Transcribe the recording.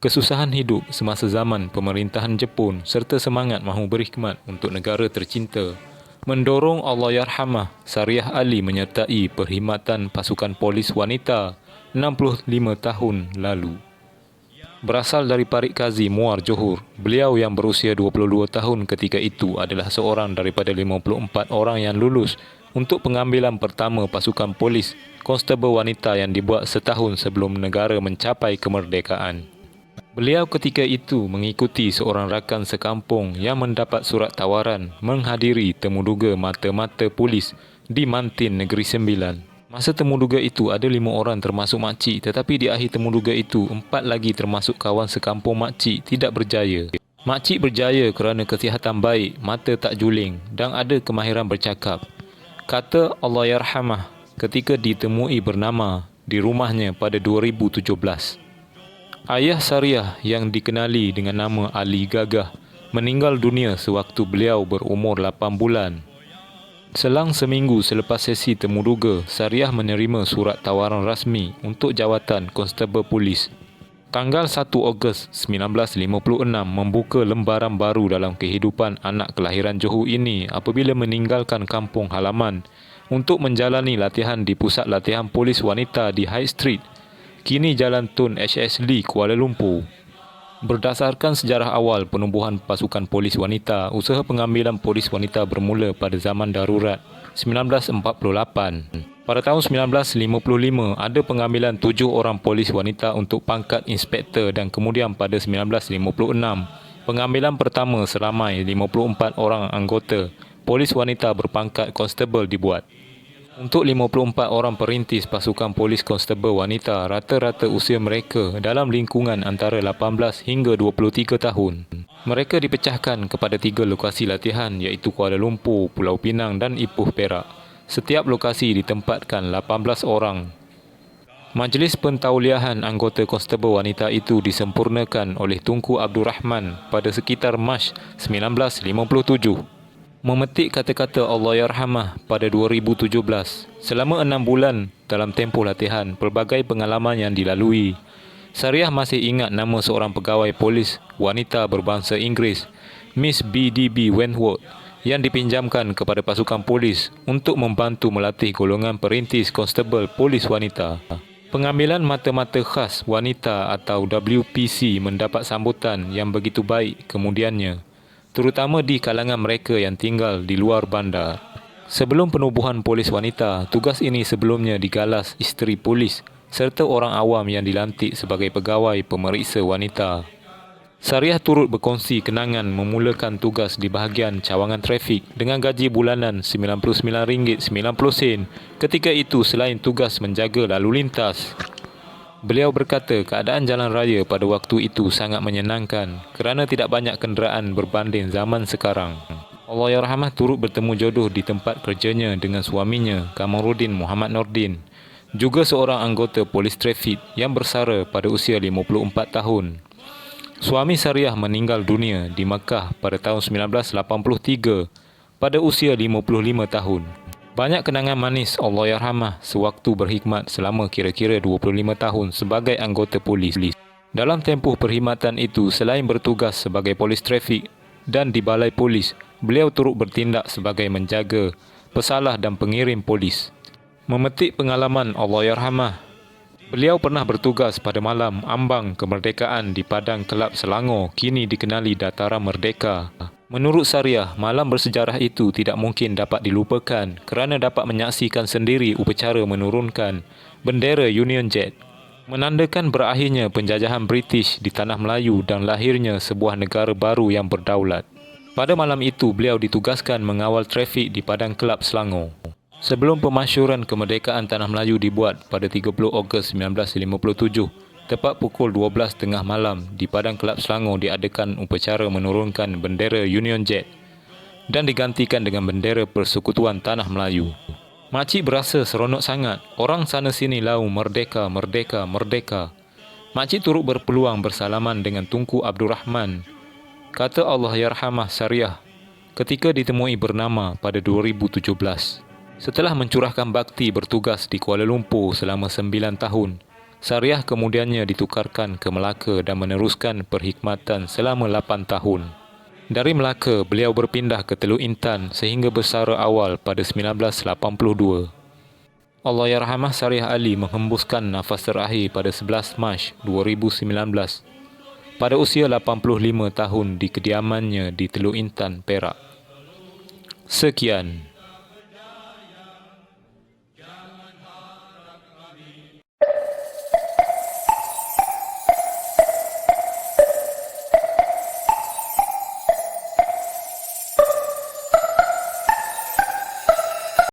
kesusahan hidup semasa zaman pemerintahan Jepun serta semangat mahu berkhidmat untuk negara tercinta mendorong Allahyarhamah Sariah Ali menyertai perkhidmatan pasukan polis wanita 65 tahun lalu. Berasal dari Parit Kazi, Muar, Johor, beliau yang berusia 22 tahun ketika itu adalah seorang daripada 54 orang yang lulus untuk pengambilan pertama pasukan polis konstabel wanita yang dibuat setahun sebelum negara mencapai kemerdekaan. Beliau ketika itu mengikuti seorang rakan sekampung yang mendapat surat tawaran menghadiri temuduga mata-mata polis di Mantin, Negeri Sembilan. Masa temuduga itu ada 5 orang termasuk makcik, tetapi di akhir temuduga itu 4 lagi termasuk kawan sekampung makcik tidak berjaya. Makcik berjaya kerana kesihatan baik, mata tak juling dan ada kemahiran bercakap. Kata Allahyarhamah ketika ditemui bernama di rumahnya pada 2017. Ayah Sariah yang dikenali dengan nama Ali Gagah meninggal dunia sewaktu beliau berumur 8 bulan. Selang seminggu selepas sesi temuduga, Sariah menerima surat tawaran rasmi untuk jawatan konstabel polis. Tanggal 1 Ogos 1956 membuka lembaran baru dalam kehidupan anak kelahiran Johor ini apabila meninggalkan kampung halaman untuk menjalani latihan di pusat latihan polis wanita di High Street, kini Jalan Tun HS Lee, Kuala Lumpur. Berdasarkan sejarah awal penubuhan pasukan polis wanita, usaha pengambilan polis wanita bermula pada zaman darurat 1948. Pada tahun 1955, ada pengambilan 7 orang polis wanita untuk pangkat inspektor dan kemudian pada 1956, pengambilan pertama seramai 54 orang anggota polis wanita berpangkat konstabel dibuat. Untuk 54 orang perintis pasukan polis konstabel wanita, rata-rata usia mereka dalam lingkungan antara 18 hingga 23 tahun. Mereka dipecahkan kepada 3 lokasi latihan iaitu Kuala Lumpur, Pulau Pinang dan Ipoh, Perak. Setiap lokasi ditempatkan 18 orang. Majlis pentauliahan anggota konstabel wanita itu disempurnakan oleh Tunku Abdul Rahman pada sekitar Mac 1957. Memetik kata-kata Allahyarhamah pada 2017. Selama 6 bulan dalam tempoh latihan, pelbagai pengalaman yang dilalui. Sariah masih ingat nama seorang pegawai polis wanita berbangsa Inggeris, Miss B.D.B. Wentworth, yang dipinjamkan kepada pasukan polis untuk membantu melatih golongan perintis konstabel polis wanita. Pengambilan mata-mata khas wanita atau WPC mendapat sambutan yang begitu baik kemudiannya, terutama di kalangan mereka yang tinggal di luar bandar. Sebelum penubuhan polis wanita, tugas ini sebelumnya digalas isteri polis serta orang awam yang dilantik sebagai pegawai pemeriksa wanita. Sariah turut berkongsi kenangan memulakan tugas di bahagian cawangan trafik dengan gaji bulanan RM99.90. Ketika itu selain tugas menjaga lalu lintas. Beliau berkata keadaan jalan raya pada waktu itu sangat menyenangkan kerana tidak banyak kenderaan berbanding zaman sekarang. Allahyarhamah turut bertemu jodoh di tempat kerjanya dengan suaminya, Kamaruddin Muhammad Nordin, juga seorang anggota polis trafik yang bersara pada usia 54 tahun. Suami Sariah meninggal dunia di Makkah pada tahun 1983 pada usia 55 tahun. Banyak kenangan manis Allahyarhamah sewaktu berkhidmat selama kira-kira 25 tahun sebagai anggota polis. Dalam tempoh perkhidmatan itu, selain bertugas sebagai polis trafik dan di balai polis, beliau turut bertindak sebagai menjaga, pesalah dan pengirim polis. Memetik pengalaman Allahyarhamah, beliau pernah bertugas pada malam ambang kemerdekaan di Padang Kelab Selangor, kini dikenali Dataran Merdeka. Menurut Sariah, malam bersejarah itu tidak mungkin dapat dilupakan kerana dapat menyaksikan sendiri upacara menurunkan bendera Union Jack, menandakan berakhirnya penjajahan British di Tanah Melayu dan lahirnya sebuah negara baru yang berdaulat. Pada malam itu, beliau ditugaskan mengawal trafik di Padang Kelab Selangor. Sebelum pemasyuran kemerdekaan Tanah Melayu dibuat pada 30 Ogos 1957, tepat pukul 12 tengah malam di Padang Kelab Selangor diadakan upacara menurunkan bendera Union Jack dan digantikan dengan bendera Persekutuan Tanah Melayu. Makcik berasa seronok sangat. Orang sana sini lau merdeka, merdeka, merdeka. Makcik turut berpeluang bersalaman dengan Tunku Abdul Rahman. Kata Allahyarhamah Sariah ketika ditemui bernama pada 2017. Setelah mencurahkan bakti bertugas di Kuala Lumpur selama 9 tahun, Sariah kemudiannya ditukarkan ke Melaka dan meneruskan perkhidmatan selama 8 tahun. Dari Melaka, beliau berpindah ke Teluk Intan sehingga bersara awal pada 1982. Allahyarhamah Sariah Ali menghembuskan nafas terakhir pada 11 Mac 2019 pada usia 85 tahun di kediamannya di Teluk Intan, Perak. Sekian.